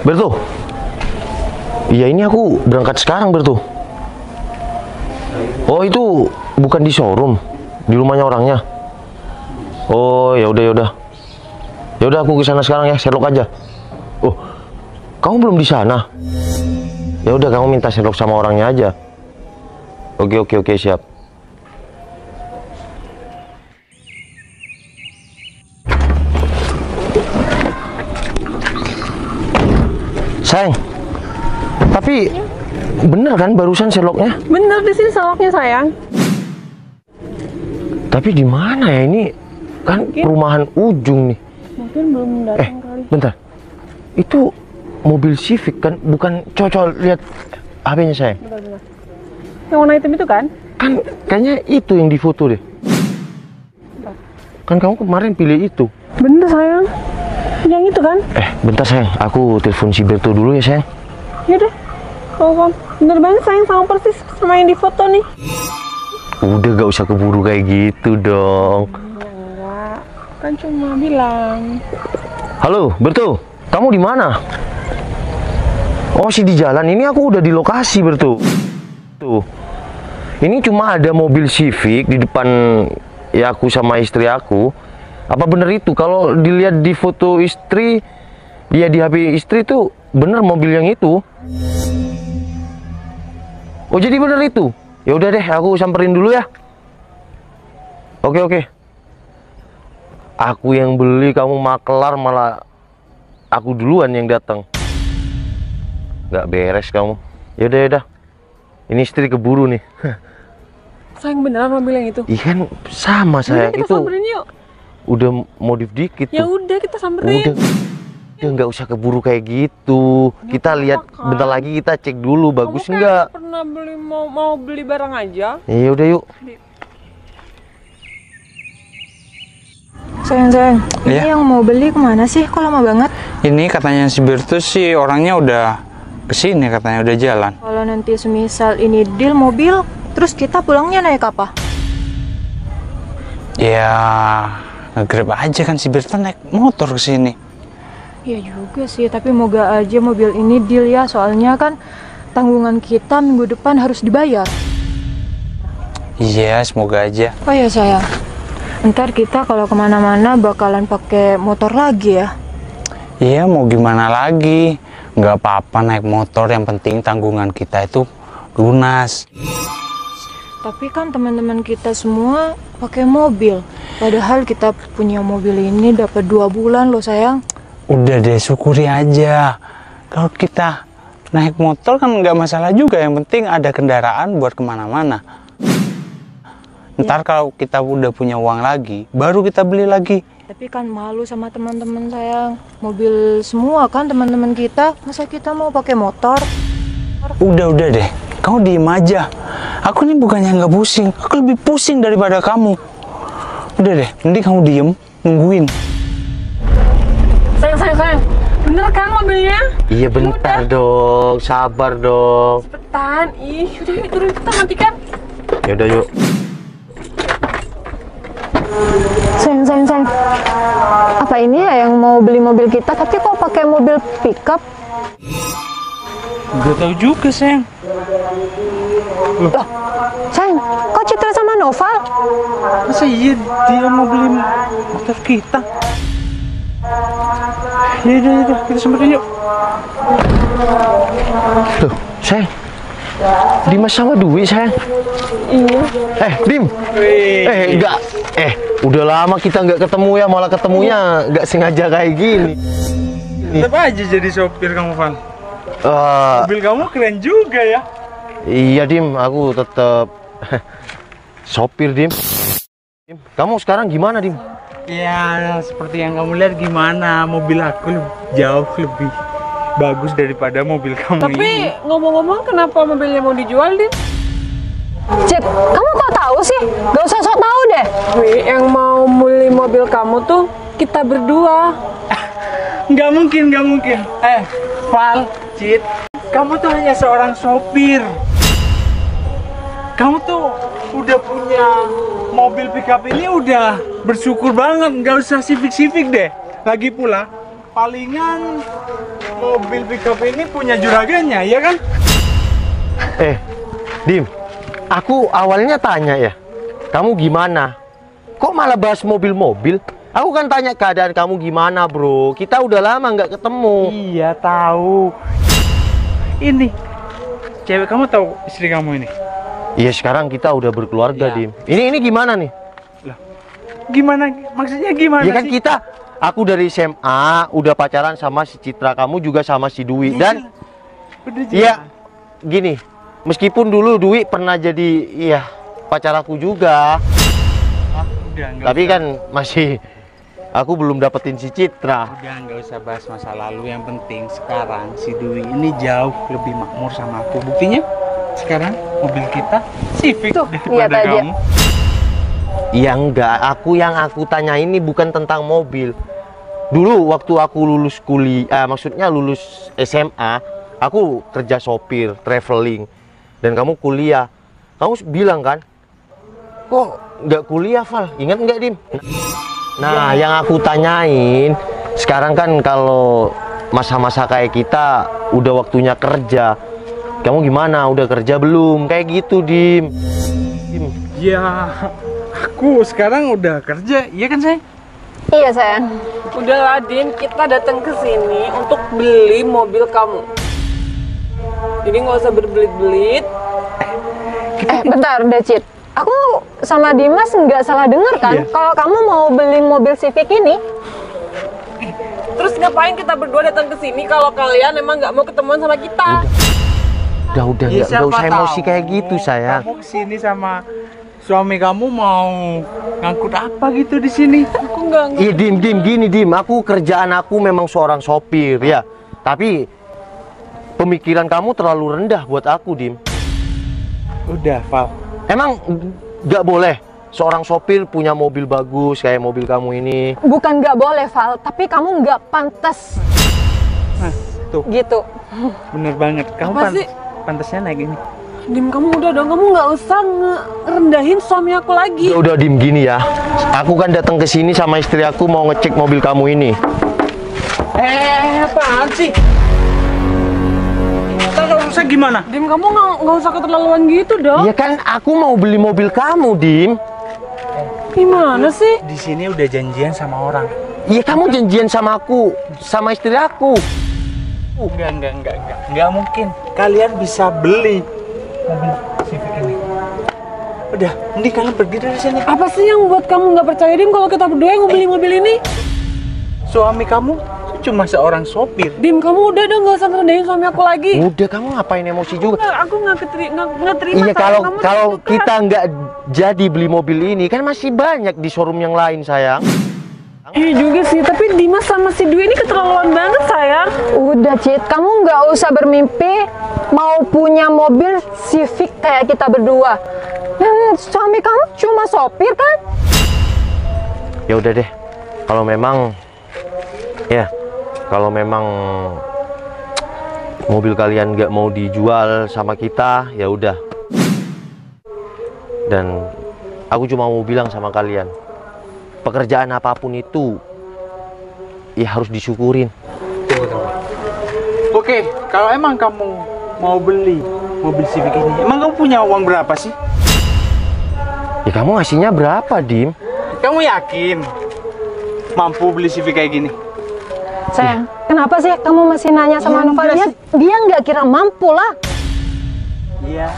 Berto. Iya, ini aku berangkat sekarang, Berto. Oh, itu bukan di showroom, di rumahnya orangnya. Oh, ya udah. Ya udah, aku ke sana sekarang ya, Sherlock aja. Oh, kamu belum di sana? Ya udah, kamu minta Sherlock sama orangnya aja. Oke, siap. Sayang, tapi bener kan barusan Sherlocknya? Bener, di sini Sherlocknya sayang. Tapi di mana ya ini? Kan Mungkin perumahan ujung nih. Mungkin belum datang kali. Bentar. Itu mobil Civic kan? Bukan, coba lihat HP-nya sayang. Benar. Yang warna hitam itu kan? Kan kayaknya itu yang difoto deh. Bentar. Kan kamu kemarin pilih itu. Bener sayang. Yang itu kan? Bentar sayang, aku telepon si Berto dulu ya sayang. Yaudah. Telepon. Bener banget sayang, sama persis sama yang di foto nih. Udah, gak usah keburu kayak gitu dong. Ya enggak. Kan cuma bilang. Halo, Berto. Kamu di mana? Oh, di jalan. Ini aku udah di lokasi, Berto. Tuh. Ini cuma ada mobil Civic di depan ya aku sama istri aku. Apa bener itu? Kalau dilihat di foto istri, ya di HP istri tuh bener mobil yang itu. Oh, jadi bener itu? Ya udah deh, aku samperin dulu ya. Oke. Aku yang beli, kamu makelar, malah aku duluan yang datang. Nggak beres kamu. Yaudah. Ini istri keburu nih. Sayang, beneran mobil yang itu? Iya kan sama sayang. Kita Itu samperin yuk. udah modif dikit Ya tuh. udah, kita samperin. Udah nggak usah keburu kayak gitu. Kita lihat kan? bentar lagi, kita cek dulu bagus Kamu nggak. kayak pernah beli mau beli barang aja. Ya udah yuk. Sayang, ini Iya. yang mau beli kemana sih? Kok lama banget? Ini katanya si Bertus sih orangnya udah kesini, katanya udah jalan. Kalau nanti semisal ini deal mobil, terus kita pulangnya naik apa? Ya nge-grab aja kan, si Bertus naik motor kesini. Iya juga sih, tapi moga aja mobil ini deal ya. Soalnya kan tanggungan kita minggu depan harus dibayar. Iya, semoga aja. Oh ya sayang, ntar kita kalau kemana-mana bakalan pakai motor lagi ya. Iya, mau gimana lagi? Nggak apa-apa naik motor, yang penting tanggungan kita itu lunas. Tapi kan teman-teman kita semua pakai mobil. Padahal kita punya mobil ini dapat 2 bulan loh sayang. Udah deh, syukuri aja. Kalau kita naik motor kan nggak masalah juga, yang penting ada kendaraan buat kemana-mana. Ntar kalau kita udah punya uang lagi, baru kita beli lagi. Tapi kan malu sama teman-teman sayang. Mobil semua kan teman-teman kita. Masa kita mau pakai motor? Udah deh, kamu diem aja. Aku ini bukannya nggak pusing, aku lebih pusing daripada kamu. Udah deh, mending kamu diem, nungguin. Sayang. Bener kan mobilnya? Iya bentar dong, sabar dong. Cepetan. Udah yuk, turun kita matikan. Ya udah yuk. Sayang. Apa ini ya yang mau beli mobil kita? Tapi kok pakai mobil pickup? Gak tahu juga, sayang. Loh, sayang, kok Citra sama Noval? Masa iya dia mau beli motor kita? Ya udah, kita samperin yuk. Loh, sayang. Dimas sama Dwi sayang. Iya. Dim. Enggak. Udah lama kita nggak ketemu ya, malah ketemunya nggak sengaja kayak gini. Tetap aja jadi sopir kamu, Van. Mobil kamu keren juga ya. Iya Dim, aku tetap sopir Dim. Kamu sekarang gimana Dim? Ya, seperti yang kamu lihat gimana, mobil aku jauh lebih bagus daripada mobil kamu ini. Tapi ngomong-ngomong, kenapa mobilnya mau dijual, Din? Cip, kamu kok tahu sih? Gak usah sok tahu deh. Yang mau beli mobil kamu tuh kita berdua. Nggak mungkin. Val, Cit, kamu tuh hanya seorang sopir. Kamu tuh udah punya mobil pickup ini, udah bersyukur banget. Nggak usah Civic deh. Lagi pula, palingan mobil pickup ini punya juragannya, ya kan? Dim, aku awalnya tanya ya, kamu gimana? Kok malah bahas mobil-mobil? Aku kan tanya keadaan kamu gimana, bro. Kita udah lama nggak ketemu. Iya, tahu. Ini, cewek kamu tahu istri kamu ini? Iya, sekarang kita udah berkeluarga, Iya. Dim. Ini gimana nih? Gimana? Maksudnya gimana Ya kan sih? aku dari SMA, udah pacaran sama si Citra, kamu juga sama si Dwi. Dan Udah ya gini, meskipun dulu Dwi pernah jadi pacar aku juga, udah, nggak tapi usah. kan masih aku belum dapetin si Citra. Udah, nggak usah bahas masa lalu. Yang penting sekarang si Dwi ini jauh lebih makmur sama aku. Buktinya sekarang mobil kita Civic Tuh, daripada lihat aja. kamu. Ya enggak, yang aku tanya ini bukan tentang mobil. Dulu waktu aku lulus kuliah, maksudnya lulus SMA, aku kerja sopir, traveling. Dan kamu kuliah. Kamu bilang kan, kok nggak kuliah, Val? Ingat nggak, Dim? Nah, yang aku tanyain, sekarang kan kalau masa-masa kayak kita udah waktunya kerja. Kamu gimana? Udah kerja belum? Kayak gitu, Dim. Ya, aku sekarang udah kerja, iya kan sayang? Iya sayang. Udahlah Dim, kita datang ke sini untuk beli mobil kamu. Jadi nggak usah berbelit-belit. Bentar, Dacit. Aku sama Dimas nggak salah dengar kan? Iya. Kalau kamu mau beli mobil Civic ini, Terus ngapain kita berdua datang ke sini kalau kalian emang nggak mau ketemuan sama kita? Udah, Ya, nggak usah siapa emosi tahu kayak gitu, sayang. Kamu kesini sama suami kamu mau ngangkut apa gitu di sini? Aku nggak. Iya, Dim, gini, Dim. Aku kerjaan aku memang seorang sopir, ya. Tapi pemikiran kamu terlalu rendah buat aku, Dim. Udah, Val. Emang nggak boleh seorang sopir punya mobil bagus kayak mobil kamu ini? bukan nggak boleh, Val, tapi kamu nggak pantas Nah, tuh, gitu. bener banget. Kamu Apa sih? pantasnya naik ini. Dim, kamu udah dong, kamu nggak usah ngerendahin suami aku lagi. Udah, Dim, gini ya. Aku kan datang ke sini sama istri aku mau ngecek mobil kamu ini. Apaan sih? Kalau rusak gimana? Dim, kamu nggak usah keterlaluan gitu dong. Iya kan, aku mau beli mobil kamu, Dim. Gimana sih? Di sini udah janjian sama orang. Iya, kamu janjian sama aku, sama istri aku. Enggak mungkin. Kalian bisa beli mobil Civic ini. Udah, mending kalian pergi dari sini. Apa sih yang buat kamu nggak percaya Dim kalau kita berdua yang mau beli mobil ini? Suami kamu cuma seorang sopir. Dim, kamu udah dong, nggak usah ngerendahin suami aku lagi. Udah, kamu ngapain emosi juga? Aku nggak terima. Iya, sayang. Kamu kalau tuh kita nggak jadi beli mobil ini, kan masih banyak di showroom yang lain, sayang. Iya juga sih, tapi Dimas sama si Dwi ini keterlaluan banget sayang. Udah, Cit, kamu nggak usah bermimpi mau punya mobil Civic kayak kita berdua. Suami kamu cuma sopir kan? Ya udah deh, kalau memang mobil kalian nggak mau dijual sama kita, ya udah. Dan aku cuma mau bilang sama kalian, pekerjaan apapun itu ya harus disyukurin. Oke, kalau emang kamu mau beli mobil Civic ini, emang kamu punya uang berapa sih? Ya kamu ngasihnya berapa, Dim? Kamu yakin mampu beli Civic kayak gini? Sayang, kenapa sih kamu masih nanya sama Iya, Nova? enggak Dia nggak kira mampu lah. Iya.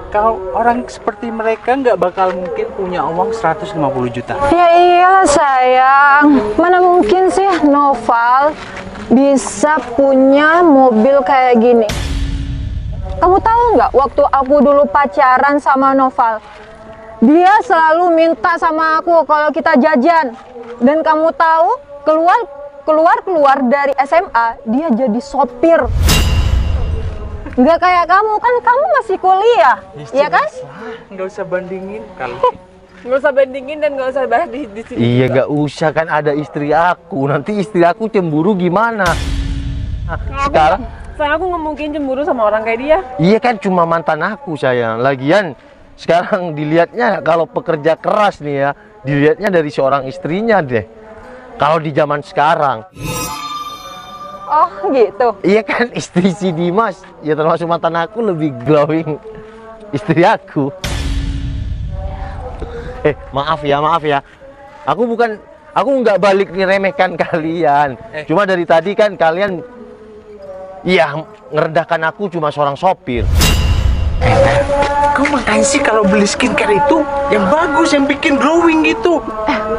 Kalau orang seperti mereka nggak bakal mungkin punya uang 150 juta. Ya iya sayang, mana mungkin sih Noval bisa punya mobil kayak gini. Kamu tahu nggak, waktu aku dulu pacaran sama Noval, dia selalu minta sama aku kalau kita jajan. Dan kamu tahu, keluar dari SMA, dia jadi sopir. Nggak kayak kamu, kan kamu masih kuliah, ya kan? Nggak usah bandingin kalau. Nggak usah bandingin dan nggak usah bahas di sini. Iya, nggak usah, kan ada istri aku. Nanti istri aku cemburu gimana? Nah, sekarang Sayang, aku nggak mungkin cemburu sama orang kayak dia. iya kan, cuma mantan aku, sayang. Lagian sekarang dilihatnya kalau pekerja keras nih ya, dilihatnya dari seorang istrinya deh. Kalau di zaman sekarang. Oh gitu. Iya kan, istri si Dimas, ya termasuk mantan aku lebih glowing istri aku. Maaf ya. Aku nggak balik ngeremehkan kalian. Cuma dari tadi kan kalian, ya ngerendahkan aku cuma seorang sopir. Kamu makanya sih kalau beli skincare itu yang bagus, yang bikin glowing gitu.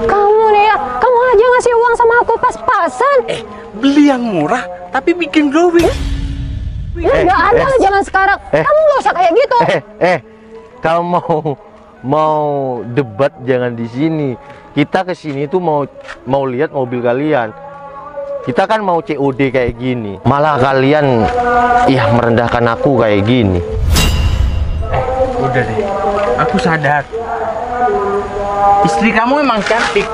Kamu nih ya, kamu aja ngasih uang sama aku pas-pasan. Beli yang murah tapi bikin glowing. Nggak ada lah zaman sekarang. Kamu nggak usah kayak gitu. Kalau mau debat jangan di sini. Kita kesini tuh mau lihat mobil kalian. Kita kan mau COD kayak gini. Malah kalian merendahkan aku kayak gini. Udah deh, aku sadar istri kamu emang cantik,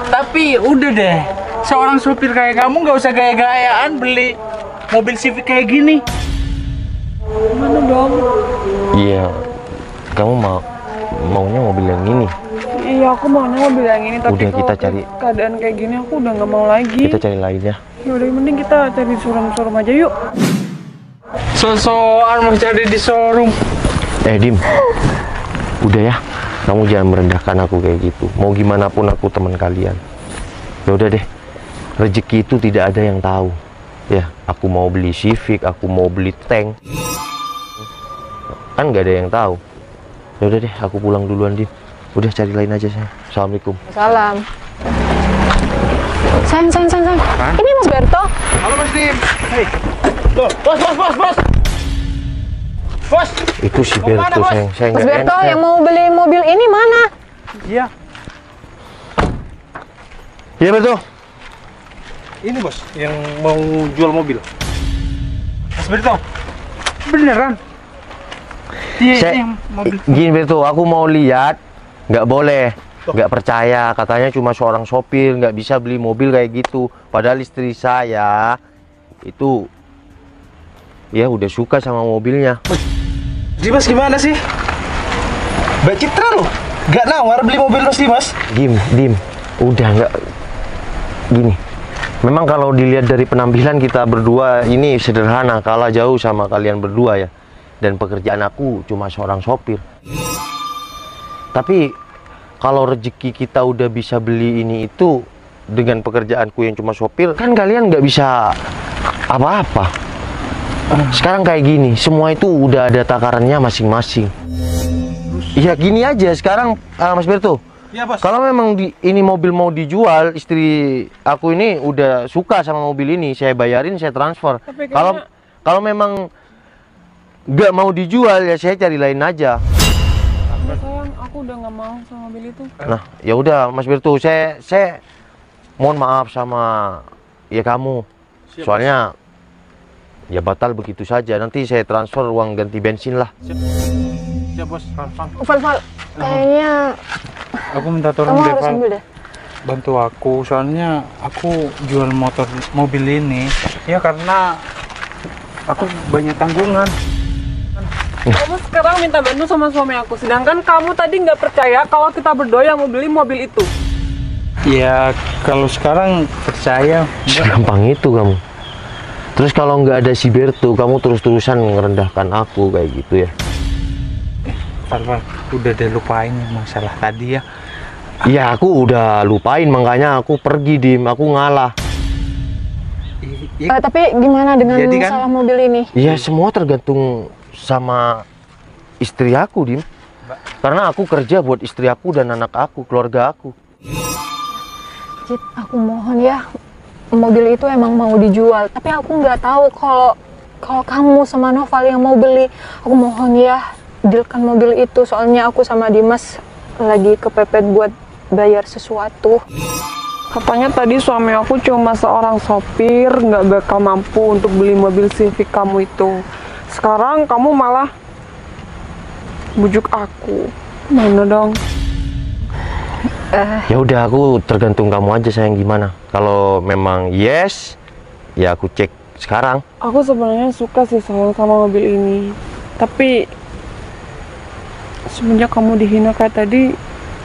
tapi udah deh, seorang supir kayak kamu nggak usah gaya-gayaan beli mobil Civic kayak gini. Mana dong? Iya, kamu maunya mobil yang ini. Iya, aku maunya mobil yang ini, tapi Udah, kita kalau cari. keadaan kayak gini aku udah nggak mau lagi. Kita cari lainnya. Ya udah, mending kita cari showroom aja yuk. Sosokan mau cari di showroom. Dim, udah ya, kamu jangan merendahkan aku kayak gitu. Mau gimana pun aku teman kalian. Ya udah deh, rezeki itu tidak ada yang tahu. Ya, aku mau beli Civic, aku mau beli tank, kan nggak ada yang tahu. Ya udah deh, aku pulang duluan, Dim. Udah, cari lain aja saya. Assalamualaikum. Salam. Sayang. Ini Mas Berto. Halo Mas Dim. Hei, bos. Bos, Itu si Berto, sayang. Saya Mas nggak Berto enak. yang mau beli mobil ini mana? iya, Iya, Berto. ini bos yang mau jual mobil. Mas Berto, beneran? Iya, Saya, ini yang mobil. gini Berto, aku mau lihat, nggak boleh, nggak percaya. Katanya cuma seorang sopir, nggak bisa beli mobil kayak gitu. Padahal istri saya itu, ya udah suka sama mobilnya. Dimas gimana sih? Mbak Citra loh, nggak nawar beli mobil Mas Dimas. Dim, udah nggak gini. Memang kalau dilihat dari penampilan kita berdua ini sederhana, kalah jauh sama kalian berdua ya. Dan pekerjaan aku cuma seorang sopir. Tapi kalau rezeki kita udah bisa beli ini itu dengan pekerjaanku yang cuma sopir, kan kalian nggak bisa apa-apa. Sekarang kayak gini, semua itu udah ada takarannya masing-masing. Iya gini aja sekarang, Mas Berto. Iya bos. Kalau memang ini mobil mau dijual, istri aku ini udah suka sama mobil ini, saya bayarin, saya transfer. Tapi kayaknya- Kalau memang nggak mau dijual ya saya cari lain aja. Enggak, sayang, aku udah nggak mau sama mobil itu. Nah, ya udah Mas Berto, saya mohon maaf sama ya kamu. Soalnya ya batal begitu saja. Nanti saya transfer uang ganti bensin lah. Siap bos, Val, kayaknya aku minta kamu tolong deh, harus Val. ambil deh. Bantu aku, soalnya aku jual mobil ini ya karena aku banyak tanggungan. Kamu sekarang minta bantu sama suami aku, sedangkan kamu tadi nggak percaya kalau kita berdua yang mau beli mobil itu. Ya kalau sekarang percaya. Segampang itu kamu. Terus kalau nggak ada si Berto, kamu terus-terusan ngerendahkan aku kayak gitu ya. Val, udah deh lupain masalah tadi ya. Iya, aku udah lupain, makanya aku pergi, Dim. Aku ngalah. Tapi gimana dengan Jadi kan- masalah mobil ini? Iya, semua tergantung sama istri aku, Dim. Karena aku kerja buat istri aku dan anak aku, keluarga aku. Cit, aku mohon ya, mobil itu emang mau dijual. Tapi aku nggak tahu kalau kamu sama Noval yang mau beli. Aku mohon ya, dealkan mobil itu. Soalnya aku sama Dimas lagi kepepet buat bayar sesuatu. Katanya tadi suami aku cuma seorang sopir, nggak bakal mampu untuk beli mobil Civic kamu itu. Sekarang kamu malah bujuk aku. Mana dong? Ya udah, aku tergantung kamu aja sayang, gimana. Kalau memang yes, ya aku cek sekarang. Aku sebenarnya suka sih sayang sama mobil ini. Tapi semenjak kamu dihina kayak tadi,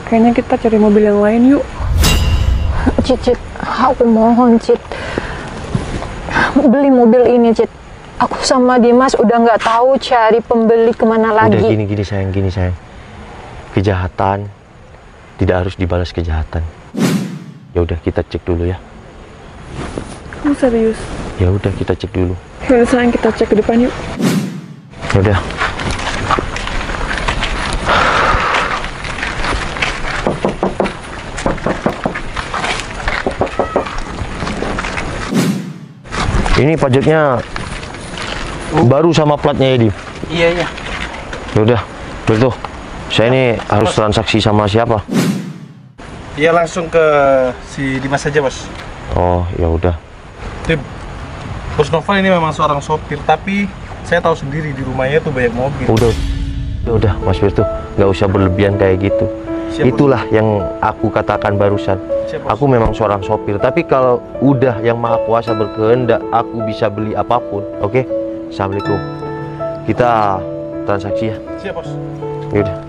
kayaknya kita cari mobil yang lain yuk. Cit, aku mohon, Cit. beli mobil ini, Cid. Aku sama Dimas udah nggak tahu cari pembeli kemana lagi. Udah gini sayang, kejahatan tidak harus dibalas kejahatan. Ya udah kita cek dulu ya. Kamu serius? Ya udah kita cek dulu. Yaudah sayang, kita cek ke depan yuk. Ya udah. Ini pajaknya baru sama platnya ya, Dim? Iya. Ya udah, betul. Saya ini harus transaksi sama siapa? Iya, langsung ke si Dimas saja, Bos. Oh, ya udah. Dim, Bos Noval ini memang seorang sopir, tapi saya tahu sendiri di rumahnya tuh banyak mobil. Udah, Mas Wirtu, nggak usah berlebihan kayak gitu. Siap, Itulah yang aku katakan barusan. Siap, Bos. Aku memang seorang sopir, tapi kalau udah yang Maha Kuasa berkehendak, aku bisa beli apapun. Oke? Assalamualaikum. Kita transaksi ya. Siap, Bos. Yaudah.